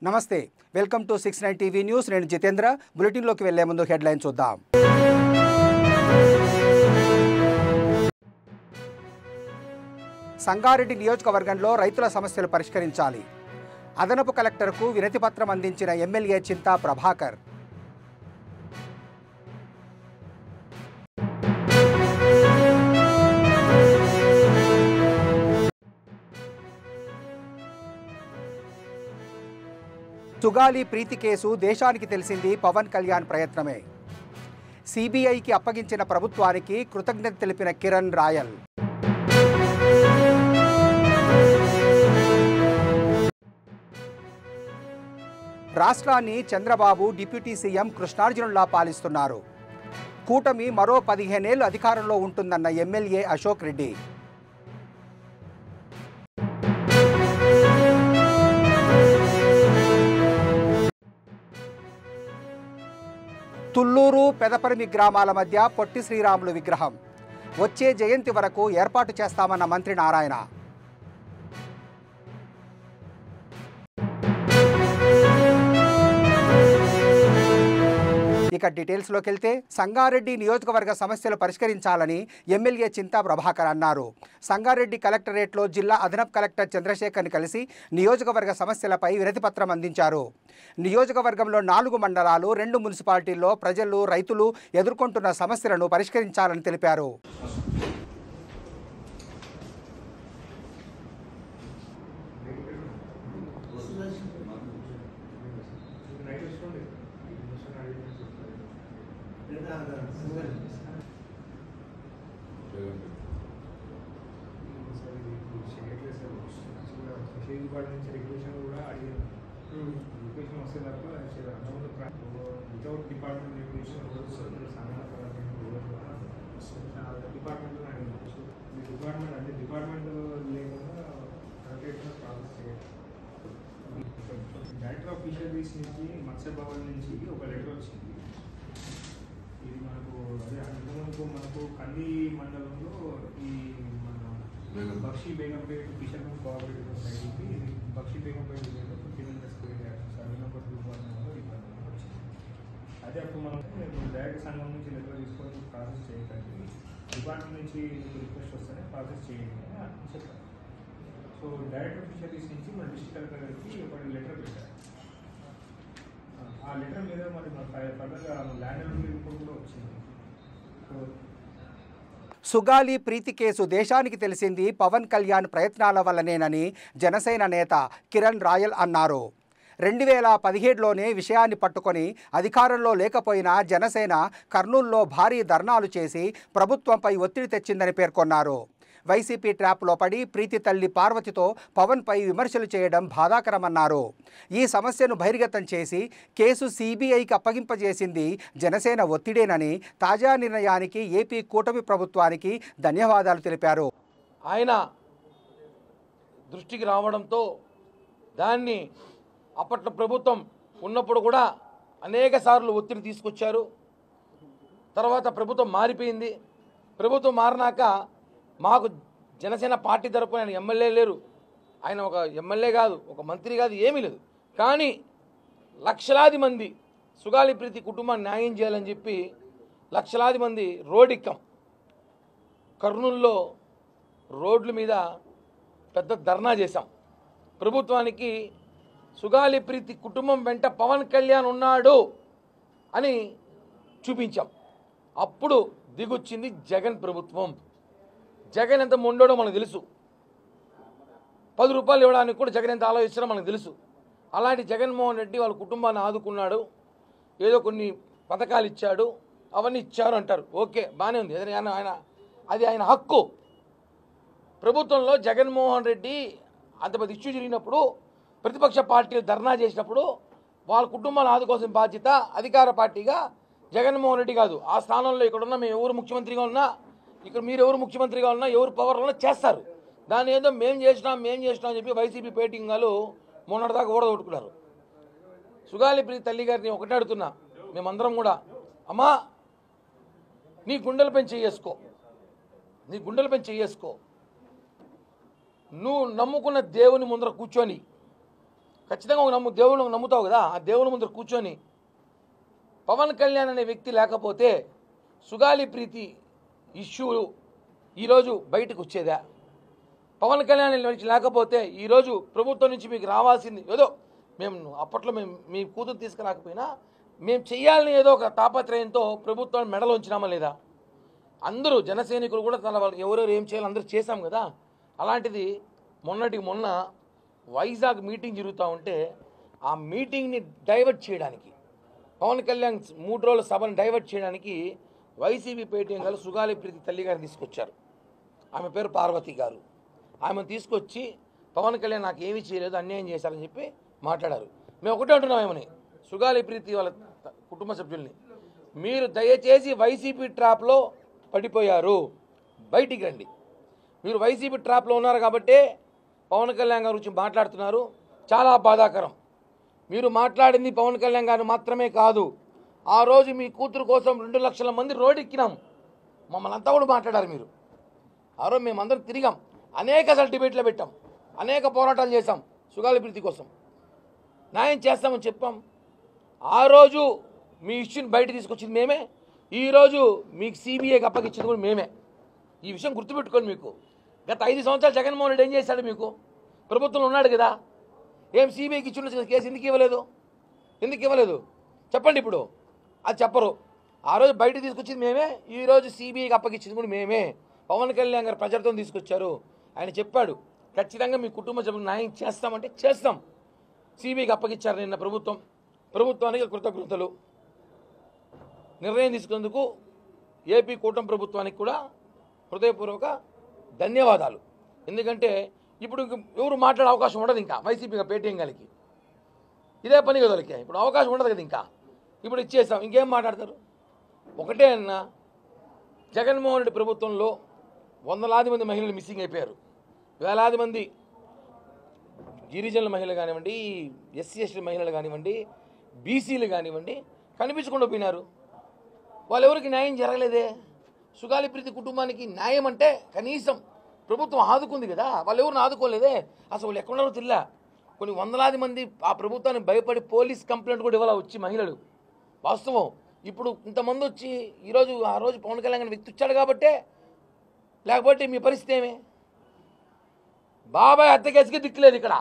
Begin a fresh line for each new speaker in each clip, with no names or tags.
నమస్తే welcome to 69 TV news నేను Jitendra bulletin లోకి వెళ్లే ముందు హెడ్లైన్ చూద్దాం సంగారెడ్డి నియోజకవర్గంలో రైతుల సమస్యలు పరిష్కరించాలి అదనపు కలెక్టర్కు వినతి పత్రం అందించిన ఎమ్మెల్యే చింతా ప్రభాకర్ సుగాలి ప్రీతి కేసు దేశానికి తెలిసింది పవన్ కళ్యాణ్ ప్రయత్నమే సిబిఐకి అప్పగించిన ప్రభుత్వానికి కృతజ్ఞత తెలిపిన కిరణ్ రాయల్ రాష్ట్రాన్ని చంద్రబాబు డిప్యూటీ సీఎం కృష్ణార్జునులా పాలిస్తున్నారు కూటమి మరో 15 ఏళ్లు అధికారంలో ఉంటుందన్న ఎమ్మెల్యే అశోక్ రెడ్డి తుళ్ళూరు పెదపరిమి గ్రామాల మధ్య పొట్టి శ్రీరాములు విగ్రహం వచ్చే జయంతి వరకు ఏర్పాటు చేస్తామన్న మంత్రి నారాయణ ఇక డీటెయిల్స్లోకి వెళ్తే సంగారెడ్డి నియోజకవర్గ సమస్యలు పరిష్కరించాలని ఎమ్మెల్యే చింతా ప్రభాకర్ అన్నారు సంగారెడ్డి కలెక్టరేట్లో జిల్లా అదనపు కలెక్టర్ చంద్రశేఖర్ని కలిసి నియోజకవర్గ సమస్యలపై వినతిపత్రం అందించారు నియోజకవర్గంలో 4 మండలాలు 2 మున్సిపాలిటీల్లో ప్రజలు రైతులు ఎదుర్కొంటున్న సమస్యలను పరిష్కరించాలని తెలిపారు
డైరెక్టర్ ఆఫ్ ఫిషరీస్ నుంచి మత్స్య భవన్ నుంచి ఒక లెటర్ వచ్చింది ఇది మనకు అదే అంతకుముందు మనకు కంది మండలంలో ఈ మన బక్షి బేగంపేట ఫిషర్మెన్ కోఆపరేటివ్ సొసైటీకి బక్షి బేగంపేట సర్వే నెంబర్ 2 వచ్చింది అదే అప్పుడు మనం డైరెక్ట్ సంఘం నుంచి లెటర్ తీసుకొని ప్రాసెస్ చేయకండి డిపార్ట్మెంట్ నుంచి రిక్వెస్ట్ వస్తేనే ప్రాసెస్ చేయండి అని చెప్పారు సో డైరెక్టర్ ఫిషరీస్ నుంచి మన డిస్ట్రిక్ట్ కలెక్టర్ గారికి ఒక లెటర్ పెట్టారు ఆ లెటర్ మీద మరి ఫర్దర్గా ల్యాండ్ రిపోర్ట్ కూడా వచ్చింది
సుగాలి ప్రీతి కేసు దేశానికి తెలిసింది పవన్ కళ్యాణ్ ప్రయత్నాల వల్లనేనని జనసేన నేత కిరణ్ రాయల్ అన్నారు 2017లోనే విషయాన్ని పట్టుకొని అధికారంలో లేకపోయినా జనసేన కర్నూలులో భారీ ధర్నాలు చేసి ప్రభుత్వంపై ఒత్తిడి తెచ్చిందని పేర్కొన్నారు వైసీపీ ట్రాప్లో పడి ప్రీతి తల్లి పార్వతితో పవన్పై విమర్శలు చేయడం బాధాకరమన్నారు ఈ సమస్యను బహిర్గతం చేసి కేసు సిబిఐకి అప్పగింపజేసింది జనసేన ఒత్తిడేనని తాజా నిర్ణయానికి ఏపీ కూటమి ప్రభుత్వానికి ధన్యవాదాలు తెలిపారు
ఆయన దృష్టికి రావడంతో దాన్ని అప్పట్లో ప్రభుత్వం ఉన్నప్పుడు కూడా అనేక సార్లు ఒత్తిడి తీసుకొచ్చారు తర్వాత ప్రభుత్వం మారిపోయింది ప్రభుత్వం మారినాక మాకు జనసేన పార్టీ తరపున ఆయన ఎమ్మెల్యే లేరు ఆయన ఒక ఎమ్మెల్యే కాదు ఒక మంత్రి కాదు ఏమీ లేదు కానీ లక్షలాది మంది సుగాలి ప్రీతి కుటుంబాన్ని న్యాయం చేయాలని చెప్పి లక్షలాది మంది రోడ్డెక్కాం కర్నూలులో రోడ్ల మీద పెద్ద ధర్నా చేశాం ప్రభుత్వానికి సుగాలి ప్రీతి కుటుంబం వెంట పవన్ కళ్యాణ్ ఉన్నాడు అని చూపించాం అప్పుడు దిగొచ్చింది జగన్ ప్రభుత్వం జగన్ ఎంత మొండోడో మనకు తెలుసు 10 రూపాయలు ఇవ్వడానికి కూడా జగన్ ఎంత ఆలోచిస్తారో మనకు తెలుసు అలాంటి జగన్మోహన్ రెడ్డి వాళ్ళ కుటుంబాన్ని ఆదుకున్నాడు ఏదో కొన్ని పథకాలు ఇచ్చాడు అవన్నీ ఇచ్చారు అంటారు ఓకే బాగానే ఉంది ఏదైనా అది ఆయన హక్కు ప్రభుత్వంలో జగన్మోహన్ రెడ్డి అంత పెద్ద ఇష్యూ జరిగినప్పుడు ప్రతిపక్ష పార్టీలు ధర్నా చేసినప్పుడు వాళ్ళ కుటుంబాన్ని ఆదుకోవాల్సిన బాధ్యత అధికార పార్టీగా జగన్మోహన్ రెడ్డి కాదు ఆ స్థానంలో ఇక్కడున్న మేము ఎవరు ముఖ్యమంత్రిగా ఉన్నా ఇక్కడ మీరు ఎవరు ముఖ్యమంత్రిగా ఉన్నా ఎవరు పవర్లో ఉన్నా చేస్తారు దాన్ని ఏదో మేము చేసినాం అని చెప్పి వైసీపీ పేటింగ్ వాళ్ళు మొన్నటిదాకా ఓడగొట్టుకున్నారు సుగాలి ప్రీతి తల్లి గారిని ఒకటే అడుగుతున్నా మేమందరం కూడా అమ్మా నీ గుండెలపై చేసుకో నువ్వు నమ్ముకున్న దేవుని ముందర కూర్చొని ఖచ్చితంగా ఒక దేవుడు నమ్ముతావు కదా, ఆ దేవుని ముందు కూర్చొని పవన్ కళ్యాణ్ అనే వ్యక్తి లేకపోతే సుగాలి ప్రీతి ఇష్యూ ఈరోజు బయటకు వచ్చేదా? పవన్ కళ్యాణ్ లేకపోతే ఈరోజు ప్రభుత్వం నుంచి మీకు రావాల్సింది ఏదో, మేము అప్పట్లో మీ కూతురు తీసుకురాకపోయినా మేము చెయ్యాలని ఏదో ఒక తాపత్రయంతో ప్రభుత్వాన్ని మెడలో ఉంచినామా లేదా? అందరూ జనసైనికులు కూడా తన ఎవరెవరు ఏం చేయాలి అందరూ చేశాం కదా. అలాంటిది మొన్న వైజాగ్ మీటింగ్ జరుగుతూ ఉంటే ఆ మీటింగ్ని డైవర్ట్ చేయడానికి, పవన్ కళ్యాణ్ 3 రోజుల సభను డైవర్ట్ చేయడానికి వైసీపీ పేటీఎం గారు సుగాలి ప్రీతి తల్లి గారిని తీసుకొచ్చారు. ఆమె పేరు పార్వతి గారు. ఆమెను తీసుకొచ్చి పవన్ కళ్యాణ్ నాకు ఏమీ చేయలేదు, అన్యాయం చేశారని చెప్పి మాట్లాడారు. మేము ఒకటే అంటున్నాం ఏమని, సుగాలి ప్రీతి వాళ్ళ కుటుంబ సభ్యుల్ని, మీరు దయచేసి వైసీపీ ట్రాప్లో పడిపోయారు, బయటికి రండి. మీరు వైసీపీ ట్రాప్లో ఉన్నారు కాబట్టి పవన్ కళ్యాణ్ గారి గురించి మాట్లాడుతున్నారు. చాలా బాధాకరం. మీరు మాట్లాడింది పవన్ కళ్యాణ్ గారు మాత్రమే కాదు, ఆ రోజు మీ కూతురు కోసం 2 లక్షల మంది రోడ్డు ఎక్కినాం, మమ్మల్ని అంతా కూడా మాట్లాడారు మీరు. ఆ రోజు మేమందరం తిరిగాం, అనేకసార్లు డిబేట్లో పెట్టాం, అనేక పోరాటాలు చేశాం, సుగాలి ప్రీతి కోసం న్యాయం చేస్తామని చెప్పాం. ఆ రోజు మీ ఇష్యూని బయట తీసుకొచ్చింది మేమే, ఈరోజు మీకు సిబిఐకి అప్పగించింది కూడా మేమే. ఈ విషయం గుర్తుపెట్టుకోండి. మీకు గత 5 సంవత్సరాలు జగన్మోహన్ రెడ్డి ఏం చేశాడు? మీకు ప్రభుత్వంలో ఉన్నాడు కదా, ఏం సిబిఐకి ఇచ్చిన కేసు ఎందుకు ఇవ్వలేదు చెప్పండి. ఇప్పుడు అది చెప్పరు. ఆ రోజు బయట తీసుకొచ్చింది మేమే, ఈరోజు సిబిఐకి అప్పగించింది కూడా మేమే. పవన్ కళ్యాణ్ గారు ప్రజలతో తీసుకొచ్చారు. ఆయన చెప్పాడు ఖచ్చితంగా మీ కుటుంబ సభ్యులకు న్యాయం చేస్తామంటే చేస్తాం. సిబిఐకి అప్పగించారు నిన్న ప్రభుత్వానికి కృతజ్ఞతలు. నిర్ణయం తీసుకున్నందుకు ఏపీ కూటమి ప్రభుత్వానికి కూడా హృదయపూర్వక ధన్యవాదాలు. ఎందుకంటే ఇప్పుడు ఎవరు మాట్లాడే అవకాశం ఉండదు, ఇంకా వైసీపీగా పేటీఎం గారికి ఇదే పని కదా, వాళ్ళకి ఇప్పుడు అవకాశం ఉండదు కదా. ఇంకా ఇప్పుడు ఇచ్చేసాం, ఇంకేం మాట్లాడతారు? ఒకటే అన్న, జగన్మోహన్ రెడ్డి ప్రభుత్వంలో వందలాది మంది మహిళలు మిస్సింగ్ అయిపోయారు. వేలాది మంది గిరిజనుల మహిళలు కానివ్వండి, ఎస్సీ మహిళలు కానివ్వండి, బీసీలు కానివ్వండి కనిపించకుండా పోయినారు. వాళ్ళెవరికి న్యాయం జరగలేదే. సుగాలి ప్రీతి కుటుంబానికి న్యాయం అంటే కనీసం ప్రభుత్వం ఆదుకుంది కదా, వాళ్ళు ఎవరిని ఆదుకోలేదే. అసలు వాళ్ళు ఎక్కడున్నారో తెలియా. కొన్ని వందలాది మంది ఆ ప్రభుత్వాన్ని భయపడి పోలీస్ కంప్లైంట్ కూడా ఇవ్వాల వచ్చి మహిళలు. వాస్తవం. ఇప్పుడు ఇంతమంది వచ్చి ఈరోజు ఆ రోజు పవన్ కళ్యాణ్ వ్యక్తి వచ్చాడు కాబట్టే, లేకపోతే మీ పరిస్థితి ఏమే? బాబాయ్ హత్య కేసుకి దిక్కులేదు ఇక్కడ.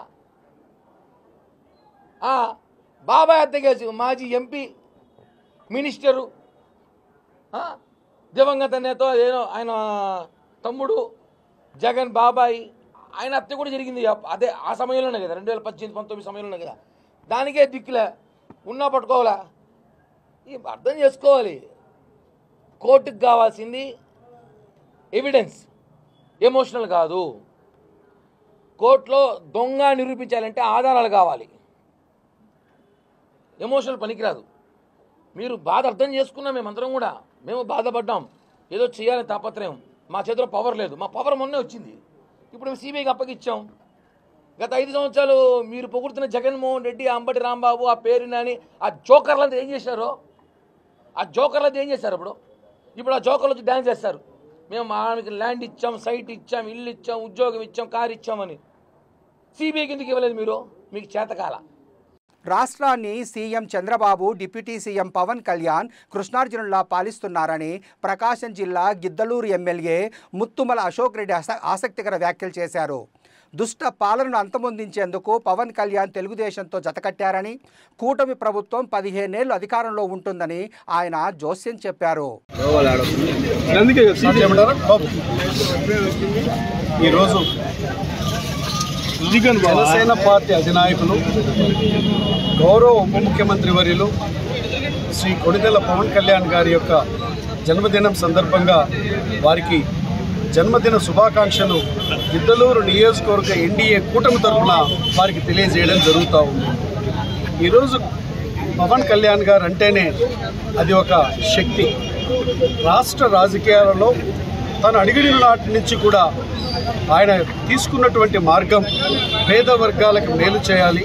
బాబాయ్ హత్య కేసు మాజీ ఎంపీ, మినిస్టరు, దివంగత నేత ఏదో ఆయన తమ్ముడు జగన్ బాబాయ్, ఆయన హత్య కూడా జరిగింది అదే ఆ సమయంలోనే కదా, 2018-19 సమయంలోనే కదా. దానికే దిక్కులే ఉన్నా పట్టుకోవాలా. అర్థం చేసుకోవాలి. కోర్టుకు కావాల్సింది ఎవిడెన్స్, ఎమోషనల్ కాదు. కోర్టులో దొంగ నిరూపించాలంటే ఆధారాలు కావాలి, ఎమోషనల్ పనికిరాదు. మీరు బాధ అర్థం చేసుకున్నాం, మేమందరం కూడా మేము బాధపడ్డాం. ఏదో చేయాలని తాపత్రయం, మా చేతిలో పవర్ లేదు. మా పవర్ మొన్నే వచ్చింది, ఇప్పుడు మేము సిబిఐకి అప్పగించాం. గత 5 సంవత్సరాలు మీరు పొగుడుతున్న జగన్మోహన్ రెడ్డి, అంబటి రాంబాబు, ఆ పేరు నాని, ఆ జోకర్లంతా ఏం చేశారో, ఇప్పుడు ఆ జోకర్లు వచ్చి డ్యాన్స్ చేస్తారు. మేము ఆమెకి ల్యాండ్ ఇచ్చాం, సైట్ ఇచ్చాం, ఇల్లు ఇచ్చాం, ఉద్యోగం ఇచ్చాం, కారు ఇచ్చామని. సిబిఐకి ఎందుకు ఇవ్వలేదు మీరు? మీకు చేతకాల.
రాష్ట్రాన్ని CM Chandrababu, deputy CM Pawan Kalyan కృష్ణార్జునులా పాలిస్తున్నారని ప్రకాశం జిల్లా గిద్దలూరు ఎమ్మెల్యే ముత్తుమల అశోక్ రెడ్డి ఆసక్తికర వ్యాఖ్యలు చేశారు. దుష్ట పాలనను అంతమొందించేందుకు పవన్ కళ్యాణ్ తెలుగుదేశంతో జతకట్టారని, కూటమి ప్రభుత్వం 15 ఏళ్లు అధికారంలో ఉంటుందని ఆయన జోస్యం చెప్పారు.
ఈరోజు జనసేన పార్టీ అధినాయకులు, గౌరవ ఉప ముఖ్యమంత్రి వర్యులు శ్రీ కొణిదెల పవన్ కళ్యాణ్ గారి యొక్క జన్మదినం సందర్భంగా వారికి జన్మదిన శుభాకాంక్షలు గిద్దలూరు నియోజకవర్గ ఎన్డీఏ కూటమి తరఫున వారికి తెలియజేయడం జరుగుతూ ఉంది. ఈరోజు పవన్ కళ్యాణ్ గారు అంటేనే అది ఒక శక్తి. రాష్ట్ర రాజకీయాలలో తను అడిగిన నాటి నుంచి కూడా ఆయన తీసుకున్నటువంటి మార్గం పేద వర్గాలకు మేలు చేయాలి,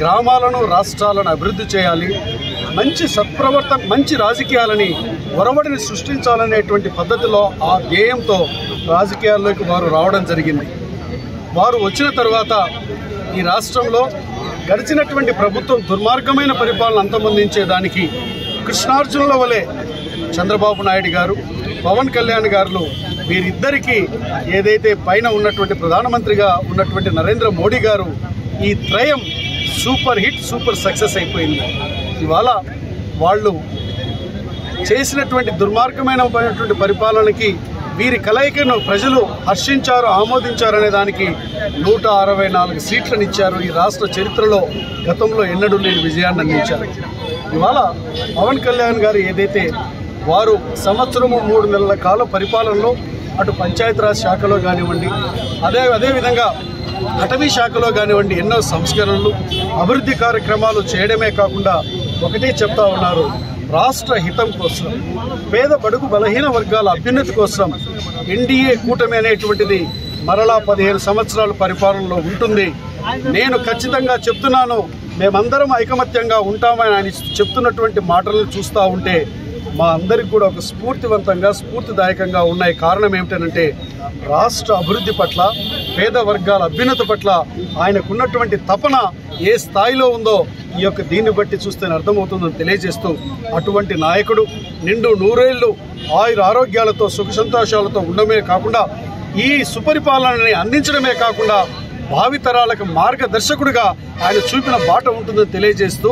గ్రామాలను రాష్ట్రాలను అభివృద్ధి చేయాలి, మంచి సత్ప్రవర్తన, మంచి రాజకీయాలని ఒరవడిని సృష్టించాలనేటువంటి పద్ధతిలో ఆ ధ్యేయంతో రాజకీయాల్లోకి వారు రావడం జరిగింది. వారు వచ్చిన తర్వాత ఈ రాష్ట్రంలో గడిచినటువంటి ప్రభుత్వం దుర్మార్గమైన పరిపాలన అంతమొందించేదానికి కృష్ణార్జునుల వలె చంద్రబాబు నాయుడు గారు, పవన్ కళ్యాణ్ గారు వీరిద్దరికీ ఏదైతే పైన ఉన్నటువంటి ప్రధానమంత్రిగా ఉన్నటువంటి నరేంద్ర మోడీ గారు ఈ త్రయం సూపర్ హిట్, సూపర్ సక్సెస్ అయిపోయింది. ఇవాళ వాళ్ళు చేసినటువంటి దుర్మార్గమైనటువంటి పరిపాలనకి వీరి కలయికను ప్రజలు హర్షించారు, ఆమోదించారు అనే దానికి 164 సీట్లను ఇచ్చారు. ఈ రాష్ట్ర చరిత్రలో గతంలో ఎన్నడూ లేని విజయాన్ని అందించారు. ఇవాళ పవన్ కళ్యాణ్ గారు ఏదైతే వారు సంవత్సరము 3 నెలల కాల పరిపాలనలో అటు పంచాయతీరాజ్ శాఖలో కానివ్వండి, అదేవిధంగా అటవీ శాఖలో కానివ్వండి ఎన్నో సంస్కరణలు, అభివృద్ధి కార్యక్రమాలు చేయడమే కాకుండా ఒకటే చెప్తా ఉన్నారు, రాష్ట్ర హితం కోసం, పేద బడుగు బలహీన వర్గాల అభ్యున్నతి కోసం ఎన్డీఏ కూటమి అనేటువంటిది మరలా 15 సంవత్సరాల పరిపాలనలో ఉంటుంది. నేను ఖచ్చితంగా చెప్తున్నాను, మేమందరం ఐకమత్యంగా ఉంటామని ఆయన చెప్తున్నటువంటి మాటలను చూస్తూ ఉంటే మా అందరికి కూడా ఒక స్ఫూర్తివంతంగా, స్ఫూర్తిదాయకంగా ఉన్నాయి. కారణం ఏమిటంటే రాష్ట్ర అభివృద్ధి పట్ల, పేద వర్గాల అభ్యున్నతి పట్ల ఆయనకున్నటువంటి తపన ఏ స్థాయిలో ఉందో ఈ యొక్క దీన్ని బట్టి చూస్తే అర్థమవుతుందని తెలియజేస్తూ, అటువంటి నాయకుడు నిండు 100 ఏళ్ళు ఆయుర ఆరోగ్యాలతో సుఖ సంతోషాలతో ఉండడమే కాకుండా ఈ సుపరిపాలనని అందించడమే కాకుండా భావితరాలకు మార్గదర్శకుడిగా ఆయన చూపిన బాట ఉంటుందని తెలియజేస్తూ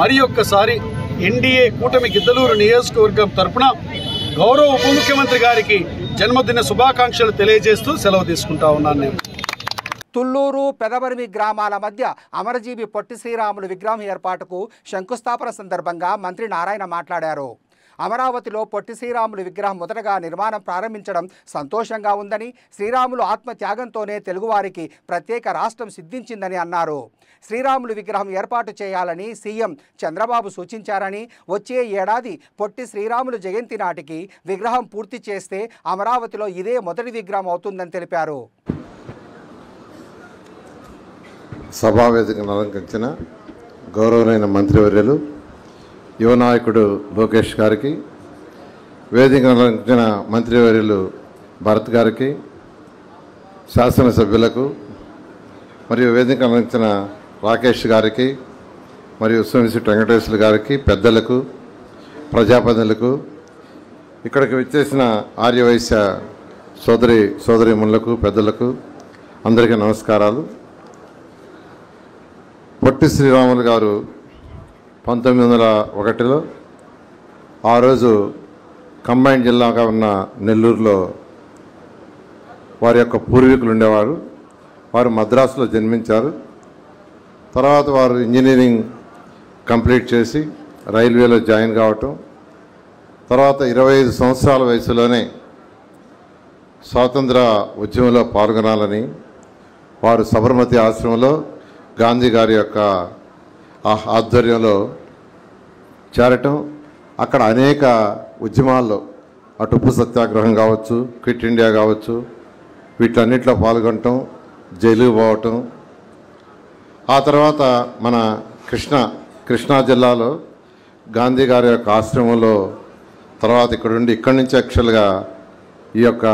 మరి ఒక్కసారి ఎన్డీఏ కూటమి గిద్దలూరు నియోజకవర్గం తరపున గౌరవ ఉప ముఖ్యమంత్రి గారికి జన్మదిన శుభాకాంక్షలు తెలియజేస్తూ సెలవు తీసుకుంటా ఉన్నాను. నేను
తుళ్ళూరు, పెదబరిమి గ్రామాల మధ్య అమరజీవి పొట్టి శ్రీరాములు విగ్రహం ఏర్పాటుకు శంకుస్థాపన సందర్భంగా మంత్రి నారాయణ మాట్లాడారు. అమరావతిలో పొట్టి శ్రీరాములు విగ్రహం మొదటగా నిర్మాణం ప్రారంభించడం సంతోషంగా ఉందని, శ్రీరాములు ఆత్మత్యాగంతోనే తెలుగువారికి ప్రత్యేక రాష్ట్రం సిద్ధించిందని అన్నారు. శ్రీరాములు విగ్రహం ఏర్పాటు చేయాలని సీఎం చంద్రబాబు సూచించారని, వచ్చే ఏడాది పొట్టి శ్రీరాములు జయంతి నాటికి విగ్రహం పూర్తి చేస్తే అమరావతిలో ఇదే మొదటి విగ్రహం అవుతుందని తెలిపారు.
సభావేదికను అలంకరించిన గౌరవనీయ మంత్రివర్యులు యువ నాయకుడు లోకేష్ గారికి, వేదికను అలంకరించిన మంత్రివర్యులు భరత్ గారికి, శాసనసభ్యులకు మరియు వేదికను అలంకరించిన రాకేష్ గారికి మరియు సోమిశెట్టి వెంకటేశ్వర గారికి, పెద్దలకు, ప్రజాప్రతినిధులకు, ఇక్కడికి విచ్చేసిన ఆర్యవైశ్య సోదరీమణులకు, పెద్దలకు అందరికీ నమస్కారాలు. పొట్టి శ్రీరాములు గారు 1901లో ఆ రోజు కంబైన్డ్ జిల్లాగా ఉన్న నెల్లూరులో వారి యొక్క పూర్వీకులు ఉండేవారు. వారు మద్రాసులో జన్మించారు. తర్వాత వారు ఇంజనీరింగ్ కంప్లీట్ చేసి రైల్వేలో జాయిన్ కావటం, తర్వాత 25 సంవత్సరాల వయసులోనే స్వాతంత్ర ఉద్యమంలో పాల్గొనాలని వారు సబర్మతి ఆశ్రమంలో గాంధీ గారి యొక్క ఆధ్వర్యంలో చేరటం, అక్కడ అనేక ఉద్యమాల్లో అటు ఉప్పు సత్యాగ్రహం కావచ్చు, క్విట్ ఇండియా కావచ్చు, వీటన్నిటిలో పాల్గొనటం, జైలుకు పోవటం. ఆ తర్వాత మన కృష్ణా జిల్లాలో గాంధీ గారి యొక్క ఆశ్రమంలో తర్వాత ఇక్కడి నుంచి యాక్చువల్గా ఈ యొక్క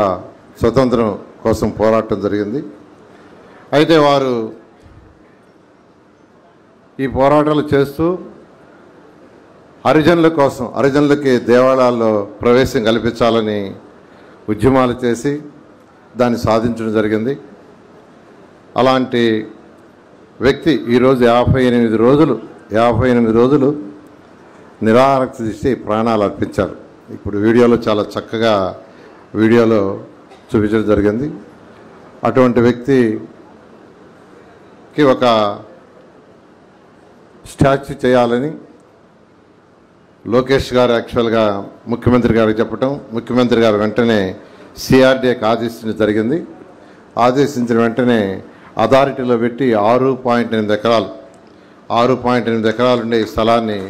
స్వతంత్రం కోసం పోరాటం జరిగింది. అయితే వారు ఈ పోరాటాలు చేస్తూ హరిజనుల కోసం, హరిజనులకి దేవాలయాల్లో ప్రవేశం కల్పించాలని ఉద్యమాలు చేసి దాన్ని సాధించడం జరిగింది. అలాంటి వ్యక్తి ఈరోజు 58 రోజులు నిరాహార దీక్ష ప్రాణాలు అర్పించారు. ఇప్పుడు వీడియోలో చాలా చక్కగా వీడియోలో చూపించడం జరిగింది. అటువంటి వ్యక్తికి ఒక స్టాచ్యూ చేయాలని లోకేష్ గారు యాక్చువల్గా ముఖ్యమంత్రి గారికి చెప్పటం, ముఖ్యమంత్రి గారు వెంటనే సిఆర్డీఏకి ఆదేశించడం జరిగింది. ఆదేశించిన వెంటనే అథారిటీలో పెట్టి 6.8 ఎకరాలు ఉండే ఈ స్థలాన్ని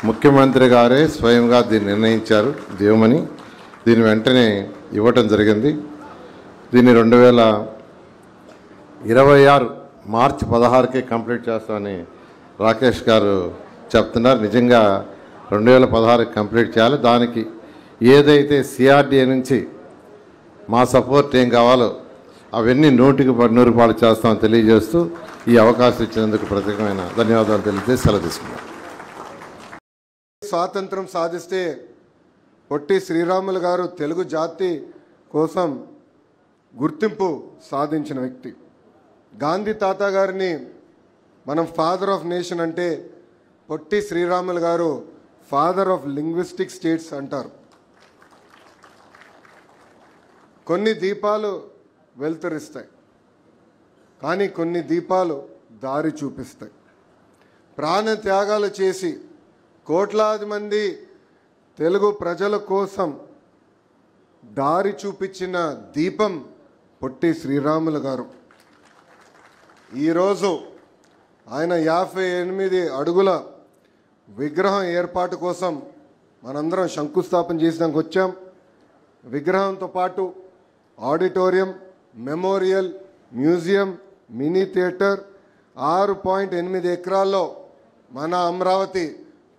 ముఖ్యమంత్రి గారే స్వయంగా దీన్ని నిర్ణయించారు దేవమని. దీన్ని వెంటనే ఇవ్వటం జరిగింది. దీన్ని 2026 మార్చి 16కే కంప్లీట్ చేస్తామని రాకేష్ గారు చెప్తున్నారు. నిజంగా 2016కి కంప్లీట్ చేయాలి. దానికి ఏదైతే సిఆర్డీఏ నుంచి మా సపోర్ట్ ఏం కావాలో అవన్నీ 100% చేస్తామని తెలియజేస్తూ ఈ అవకాశం ఇచ్చినందుకు ప్రత్యేకమైన ధన్యవాదాలు తెలియజేసి సెలవు తీసుకున్నాను.
స్వాతంత్రం సాధిస్తే పొట్టి శ్రీరాములు గారు తెలుగు జాతి కోసం గుర్తింపు సాధించిన వ్యక్తి. గాంధీ తాత గారిని మనం ఫాదర్ ఆఫ్ నేషన్ అంటే పొట్టి శ్రీరాములు గారు ఫాదర్ ఆఫ్ లింగ్విస్టిక్ స్టేట్స్ అంటారు. కొన్ని దీపాలు వెలుతురిస్తాయి, కానీ కొన్ని దీపాలు దారి చూపిస్తాయి. ప్రాణ త్యాగాలు చేసి కోట్లాది మంది తెలుగు ప్రజల కోసం దారి చూపించిన దీపం పొట్టి శ్రీరాములు గారు. ఈరోజు ఆయన 58 అడుగుల విగ్రహం ఏర్పాటు కోసం మనందరం శంకుస్థాపన చేసినాక వచ్చాం. విగ్రహంతో పాటు auditorium, memorial, museum, mini theatre 6.8 ఎకరాల్లో మన అమరావతి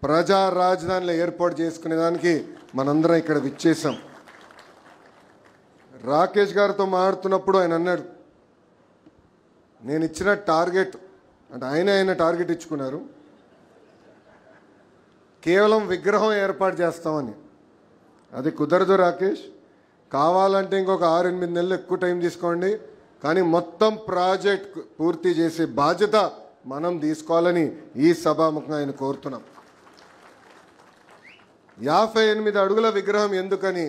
ప్రజా రాజధానిలో ఏర్పాటు చేసుకునేదానికి మనందరం ఇక్కడ విచ్చేసాం. రాకేష్ గారితో మాట్లాడుతున్నప్పుడు ఆయన అన్నాడు, నేను ఇచ్చిన టార్గెట్ అంటే ఆయన టార్గెట్ ఇచ్చుకున్నారు, కేవలం విగ్రహం ఏర్పాటు చేస్తామని. అది కుదరదు రాకేష్, కావాలంటే ఇంకొక 6-8 నెలలు ఎక్కువ టైం తీసుకోండి, కానీ మొత్తం ప్రాజెక్ట్ పూర్తి చేసే బాధ్యత మనం తీసుకోవాలని ఈ సభాముఖంగా ఆయన కోరుతున్నాం. 58 అడుగుల విగ్రహం ఎందుకని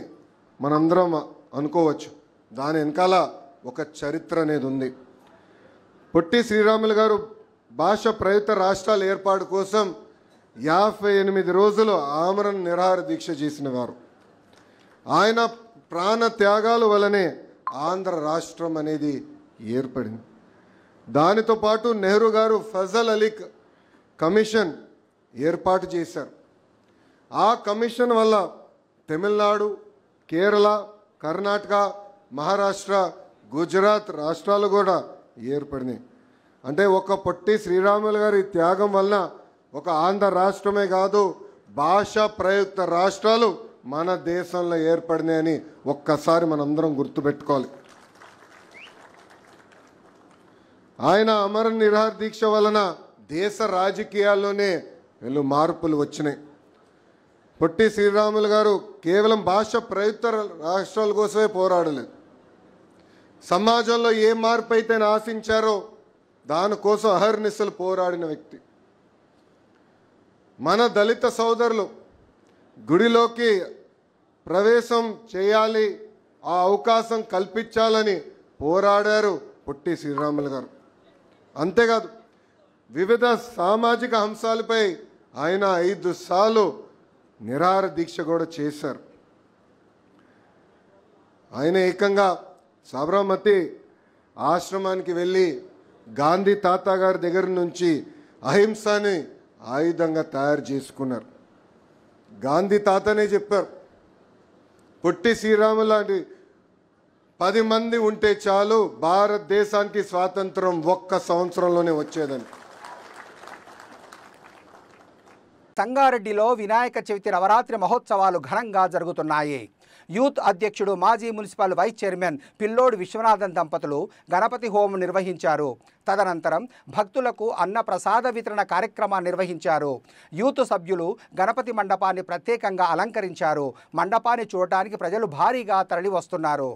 మనందరం అనుకోవచ్చు. దాని వెనకాల ఒక చరిత్ర అనేది ఉంది. పొట్టి శ్రీరాములు గారు భాష ప్రయుక్త రాష్ట్రాల ఏర్పాటు కోసం 58 రోజులు ఆమరణ నిరాహార దీక్ష చేసిన వారు. ఆయన ప్రాణ త్యాగాల వలనే ఆంధ్ర రాష్ట్రం అనేది ఏర్పడింది. దానితో పాటు నెహ్రూ గారు ఫజల్ అలీ కమిషన్ ఏర్పాటు చేశారు. ఆ కమిషన్ వల్ల తమిళనాడు, కేరళ, కర్ణాటక, మహారాష్ట్ర, గుజరాత్ రాష్ట్రాలు కూడా ఏర్పడినాయి. అంటే ఒక పొట్టి శ్రీరాములు గారి త్యాగం వలన ఒక ఆంధ్ర రాష్ట్రమే కాదు, భాష ప్రయుక్త రాష్ట్రాలు మన దేశంలో ఏర్పడినాయని ఒక్కసారి మనందరం గుర్తుపెట్టుకోవాలి. ఆయన అమర నిరాహార దీక్ష వలన దేశ రాజకీయాల్లోనే మార్పులు వచ్చినాయి. పొట్టి శ్రీరాములు గారు కేవలం భాష ప్రయుక్త రాష్ట్రాల కోసమే పోరాడలేదు. సమాజంలో ఏ మార్పు అయితే ఆశించారో దానికోసం అహర్నిశలు పోరాడిన వ్యక్తి. మన దళిత సోదరులు గుడిలోకి ప్రవేశం చేయాలి, ఆ అవకాశం కల్పించాలని పోరాడారు పొట్టి శ్రీరాములు గారు. అంతేకాదు వివిధ సామాజిక అంశాలపై ఆయన 5 సార్లు నిరాహార దీక్ష కూడా చేశారు. ఆయన ఏకంగా సాబరమతి ఆశ్రమానికి వెళ్ళి గాంధీ తాత గారి దగ్గర నుంచి అహింసని ఆయుధంగా తయారు చేసుకున్నారు. గాంధీ తాతనే చెప్పారు, పొట్టి శ్రీరాములు లాంటి 10 మంది ఉంటే చాలు భారతదేశానికి స్వాతంత్రం 1 సంవత్సరంలోనే వచ్చేదని.
సంగారెడ్డిలో వినాయక చవితి నవరాత్రి మహోత్సవాలు ఘనంగా జరుగుతున్నాయి. యూత్ అధ్యక్షుడు మాజీ మున్సిపల్ వైస్ చైర్మన్ పిల్లోడు విశ్వనాథన్ దంపతులు గణపతి హోమం నిర్వహించారు. తదనంతరం భక్తులకు అన్న ప్రసాద వితరణ కార్యక్రమాన్ని నిర్వహించారు. యూత్ సభ్యులు గణపతి మండపాన్ని ప్రత్యేకంగా అలంకరించారు. మండపాన్ని చూడటానికి ప్రజలు భారీగా తరలి వస్తున్నారు.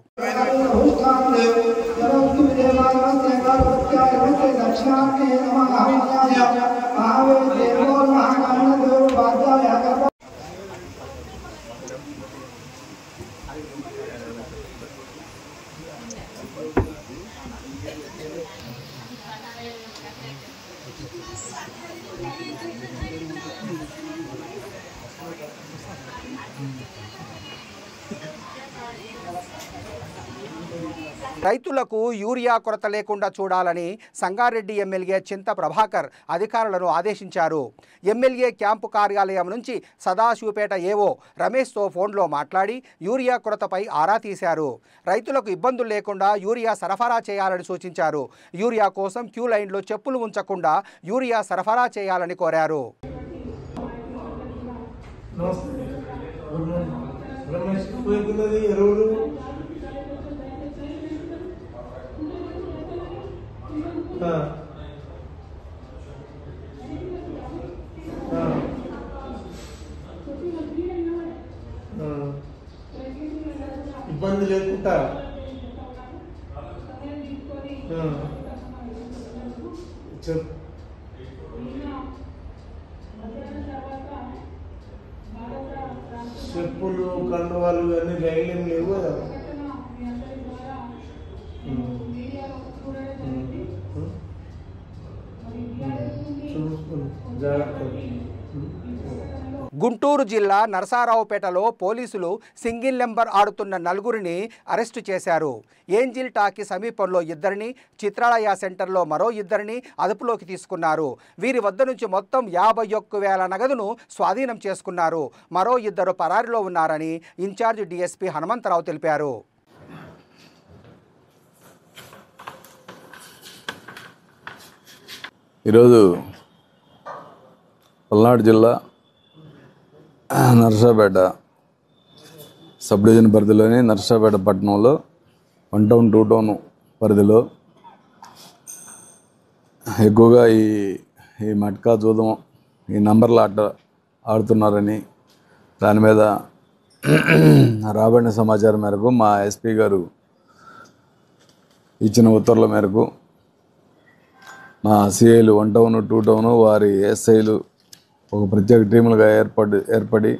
రైతులకు యూరియా కొరత లేకుండా చూడాలని సంగారెడ్డి ఎమ్మెల్యే చింత ప్రభాకర్ అధికారులను ఆదేశించారు. ఎమ్మెల్యే క్యాంపు కార్యాలయం నుంచి సదాశివపేట ఏవో రమేష్తో ఫోన్లో మాట్లాడి యూరియా కొరతపై ఆరా తీశారు. రైతులకు ఇబ్బందులు లేకుండా యూరియా సరఫరా చేయాలని సూచించారు. యూరియా కోసం క్యూ లైన్లో చెప్పులు ఉంచకుండా యూరియా సరఫరా చేయాలని కోరారు.
ఇబ్బంది లేకుండా చెప్పులు కండువాలు ఇవన్నీ లైన్లు లేవు కదా.
గుంటూరు జిల్లా నరసారావుపేటలో పోలీసులు సింగిల్ నెంబర్ ఆడుతున్న నలుగురిని అరెస్టు చేశారు. ఏంజిల్ టాకీ సమీపంలో ఇద్దరిని, చిత్రాలయ సెంటర్లో మరో ఇద్దరిని అదుపులోకి తీసుకున్నారు. వీరి వద్ద నుంచి మొత్తం 51,000 నగదును స్వాధీనం చేసుకున్నారు. మరో ఇద్దరు పరారీలో ఉన్నారని ఇన్ఛార్జ్ డీఎస్పీ హనుమంతరావు తెలిపారు.
ఈరోజు పల్నాడు జిల్లా నరసాపేట సబ్ డివిజన్ పరిధిలోని నరసాపేట పట్టణంలో 1 టౌన్ 2 టౌన్ పరిధిలో ఎక్కువగా ఈ మట్కా జూదం, ఈ నంబర్ల ఆట ఆడుతున్నారని దాని మీద రాబడిన సమాచారం మేరకు మా ఎస్పీ గారు ఇచ్చిన ఉత్తర్వుల మేరకు మా సిఐలు 1 టౌన్ 2 టౌన్ వారి ఎస్ఐలు ఒక ప్రత్యేక టీములుగా ఏర్పడి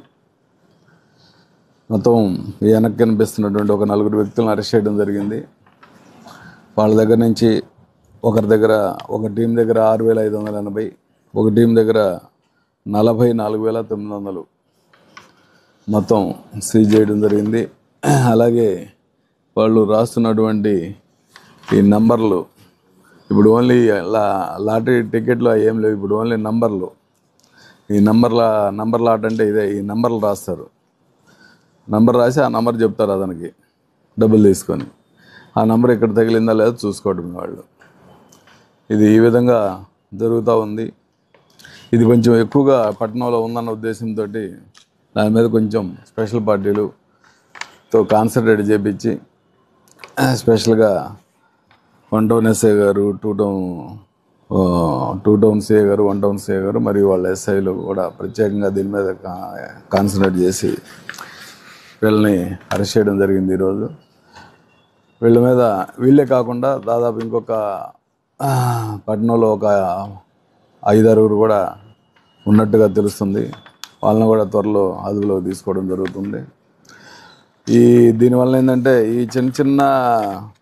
మొత్తం వెనక్కి కనిపిస్తున్నటువంటి ఒక 4 వ్యక్తులను అరెస్ట్ చేయడం జరిగింది. వాళ్ళ దగ్గర నుంచి ఒక టీం దగ్గర 6,580, ఒక టీం దగ్గర 44,900 మొత్తం సీజ్ చేయడం జరిగింది. అలాగే వాళ్ళు రాస్తున్నటువంటి ఈ నంబర్లు ఇప్పుడు ఓన్లీ లాటరీ టికెట్లు ఏం లేవు. ఇప్పుడు ఓన్లీ నంబర్లు. ఈ నంబర్ల ఆట అంటే ఇదే. ఈ నంబర్లు రాస్తారు. నంబర్ రాసి ఆ నంబర్ చెప్తారు అతనికి డబ్బులు తీసుకొని. ఆ నంబర్ ఇక్కడ తగిలిందా లేదా చూసుకోవడం వాళ్ళు. ఇది ఈ విధంగా జరుగుతూ ఉంది. ఇది కొంచెం ఎక్కువగా పట్టణంలో ఉందన్న ఉద్దేశంతో దాని మీద కొంచెం స్పెషల్ పార్టీలతో కాన్సన్ట్రేట్ చేయించి స్పెషల్గా 1 టౌన్ ఎస్ఐ గారు, 2 టౌన్ సిఐ గారు, 1 టౌన్ సిఐ గారు మరియు వాళ్ళ ఎస్ఐలు కూడా ప్రత్యేకంగా దీని మీద కాన్సన్ట్రేట్ చేసి వీళ్ళని అరెస్ట్ చేయడం జరిగింది. ఈరోజు వీళ్ళ మీద వీళ్ళే కాకుండా దాదాపు ఇంకొక పట్టణంలో ఒక 5-6 కూడా ఉన్నట్టుగా తెలుస్తుంది. వాళ్ళని కూడా త్వరలో అదుపులోకి తీసుకోవడం జరుగుతుంది. దీనివల్ల ఏంటంటే ఈ చిన్న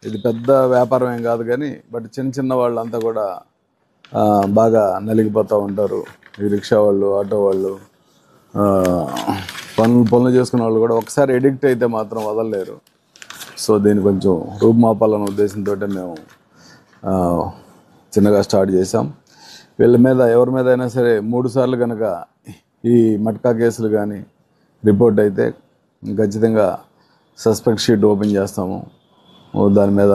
ఇది పెద్ద వ్యాపారం ఏం కాదు కానీ బట్ చిన్న వాళ్ళంతా కూడా బాగా నలిగిపోతూ ఉంటారు. ఈ రిక్షా వాళ్ళు, ఆటో వాళ్ళు, పనులు చేసుకునే వాళ్ళు కూడా ఒకసారి ఎడిక్ట్ అయితే మాత్రం వదలలేరు. సో దీన్ని కొంచెం రూపుమాపాలన్న ఉద్దేశంతో మేము చిన్నగా స్టార్ట్ చేసాం. వీళ్ళ మీద ఎవరి మీద అయినా సరే 3 సార్లు కనుక ఈ మట్కా కేసులు కానీ రిపోర్ట్ అయితే ఖచ్చితంగా సస్పెక్ట్ షీట్ ఓపెన్ చేస్తాము. దాని మీద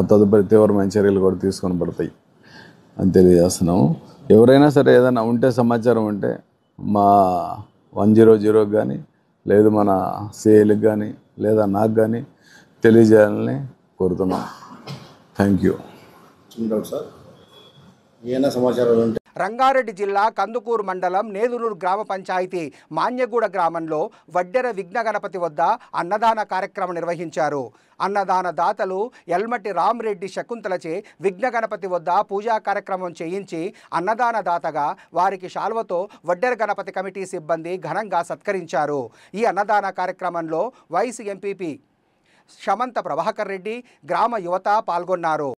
తదుపరి తీవ్రమైన చర్యలు కూడా తీసుకొని పడతాయి అని తెలియజేస్తున్నాము. ఎవరైనా సరే ఏదైనా ఉంటే సమాచారం ఉంటే మా 100 కానీ లేదు మన సిఐలకు కానీ లేదా నాకు కానీ తెలియజేయాలని కోరుతున్నాం. Thank you.
సార్ ఏమైనా సమాచారాలు ఉంటే
రంగారెడ్డి జిల్లా కందుకూరు మండలం నేదులూరు గ్రామ పంచాయతీ మాన్యగూడ గ్రామంలో వడ్డెర విఘ్న గణపతి వద్ద అన్నదాన కార్యక్రమం నిర్వహించారు. అన్నదాన దాతలు ఎల్మటి రామరెడ్డి శకుంతలచే విఘ్న గణపతి వద్ద పూజా కార్యక్రమం చేయించి అన్నదాన దాతగా వారికి శాల్వతో వడ్డెర గణపతి కమిటీ సిబ్బంది ఘనంగా సత్కరించారు. ఈ అన్నదాన కార్యక్రమంలో వైస్ ఎంపీపీ శమంత ప్రభాకర్ రెడ్డి, గ్రామ యువత పాల్గొన్నారు.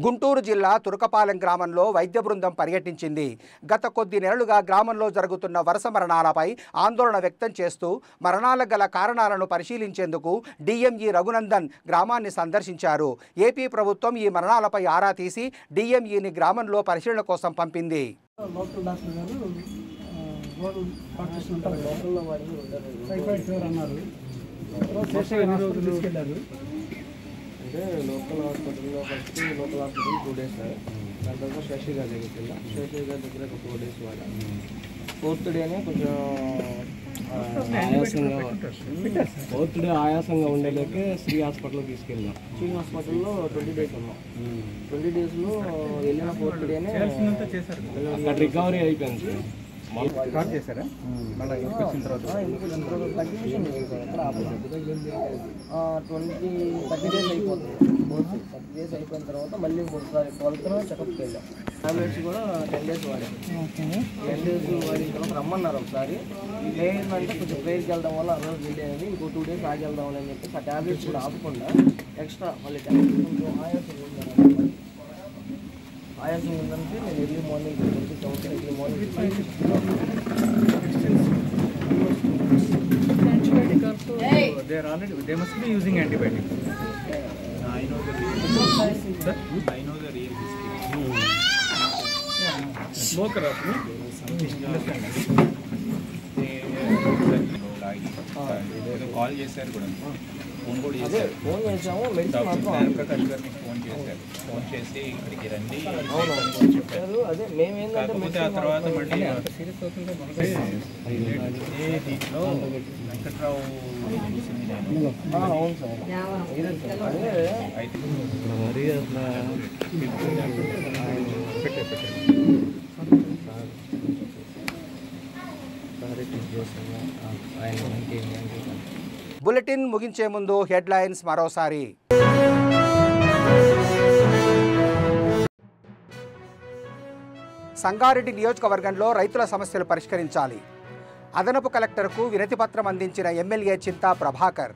గుంటూరు జిల్లా తురకపాలెం గ్రామంలో వైద్య బృందం పర్యటించింది. గత కొద్ది నెలలుగా గ్రామంలో జరుగుతున్న వరుస మరణాలపై ఆందోళన వ్యక్తం చేస్తూ మరణాలకు గల కారణాలను పరిశీలించేందుకు డిఎంఈ రఘునందన్ గ్రామాన్ని సందర్శించారు. ఏపీ ప్రభుత్వం ఈ మరణాలపై ఆరా తీసి డిఎంఈని గ్రామంలో పరిశీలన కోసం పంపింది.
అంటే లోకల్ హాస్పిటల్లో ఫస్ట్ లోకల్ హాస్పిటల్ 2 days దాని తర్వాత శశి గారి దగ్గరికి వెళ్ళాం. శశి గారి దగ్గర ఒక 4 days వాడాం. 4th డేనే కొంచెం ఆయాసంగా ఉండేలోకి శ్రీ హాస్పిటల్కి తీసుకెళ్ళాం. శ్రీ హాస్పిటల్లో 20 days ఉన్నాం. 20 daysలో వెళ్ళిన 4th డేనే అక్కడ రికవరీ అయిపోయింది.
స్టార్ట్ చేశారా? మళ్ళీ ఇంటికి వచ్చిన తర్వాత
తగ్గించండి ఎక్కడ ఆపోజిట్ 30 days అయిపోతుంది. 30 days అయిపోయిన తర్వాత మళ్ళీ ఇంకొకసారి 12th చెకప్కి వెళ్ళాం. టాబ్లెట్స్ కూడా 10 days వాడాం. 10 days వాడిన తర్వాత రమ్మన్నారు ఒకసారి. ఏంటంటే కొంచెం ప్రేయర్కి వెళ్ళడం వల్ల ఆ రోజు డిలే అయింది. ఇంకో 2 days ఆగి వెళ్దాం అని చెప్పేసి ఆ టాబ్లెట్స్ కూడా ఆపకుండా ఎక్స్ట్రా మళ్ళీ ఆయాసం ఉందంటే నేను early morning early morning
they must be using antibiotics. I know the real history. Smoker of me. Call చేశారు కూడా, ఫోన్ కూడా చేశారు.
ఫోన్ చేసాము. మెడిసిన్ మాత్రం
ప్రకాష్ గారిని ఫోన్ చేశారు. ఫోన్ చేసి ఇక్కడికి రండి
చెప్పారు. అదే మేమేంటంటే
ఆ తర్వాత మళ్ళీ సీరియస్ అవుతుంటే దీంట్లో వెంకట్రావు చూసింది నేను.
అవును సార్.
అయితే
బులెటిన్ ముగించే ముందు హెడ్లైన్స్ మరోసారి. సంగారెడ్డి నియోజకవర్గంలో రైతుల సమస్యలు పరిష్కరించాలి. అదనపు కలెక్టర్కు వినతిపత్రం అందించిన ఎమ్మెల్యే చింతా ప్రభాకర్.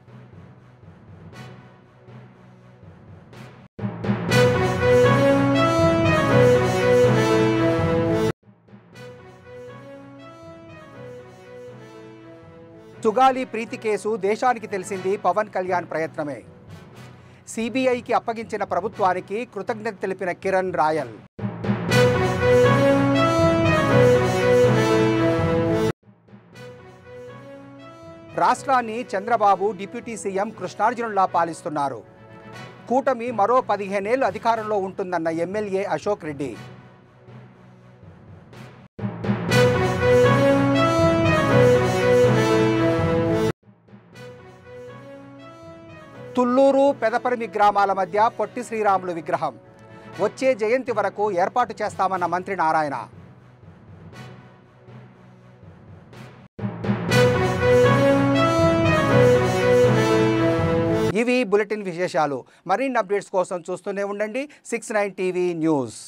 సుగాలి ప్రీతి కేసు దేశానికి తెలిసింది పవన్ కళ్యాణ్ ప్రయత్నమే. సిబిఐకి అప్పగించిన ప్రభుత్వానికి కృతజ్ఞత తెలిపిన కిరణ్ రాయల్. రాష్ట్రాన్ని చంద్రబాబు డిప్యూటీ సీఎం కృష్ణార్జునులా పాలిస్తున్నారు. కూటమి మరో 15 ఏళ్లు అధికారంలో ఉంటుందన్న ఎమ్మెల్యే అశోక్ రెడ్డి. తుళ్ళూరు పెదపరిమి గ్రామాల మధ్య పొట్టి శ్రీరాములు విగ్రహం వచ్చే జయంతి వరకు ఏర్పాటు చేస్తామన్న మంత్రి నారాయణ. ఇవి బులెటిన్ విశేషాలు. మరిన్ని అప్డేట్స్ కోసం చూస్తూనే ఉండండి 69 టీవీ న్యూస్.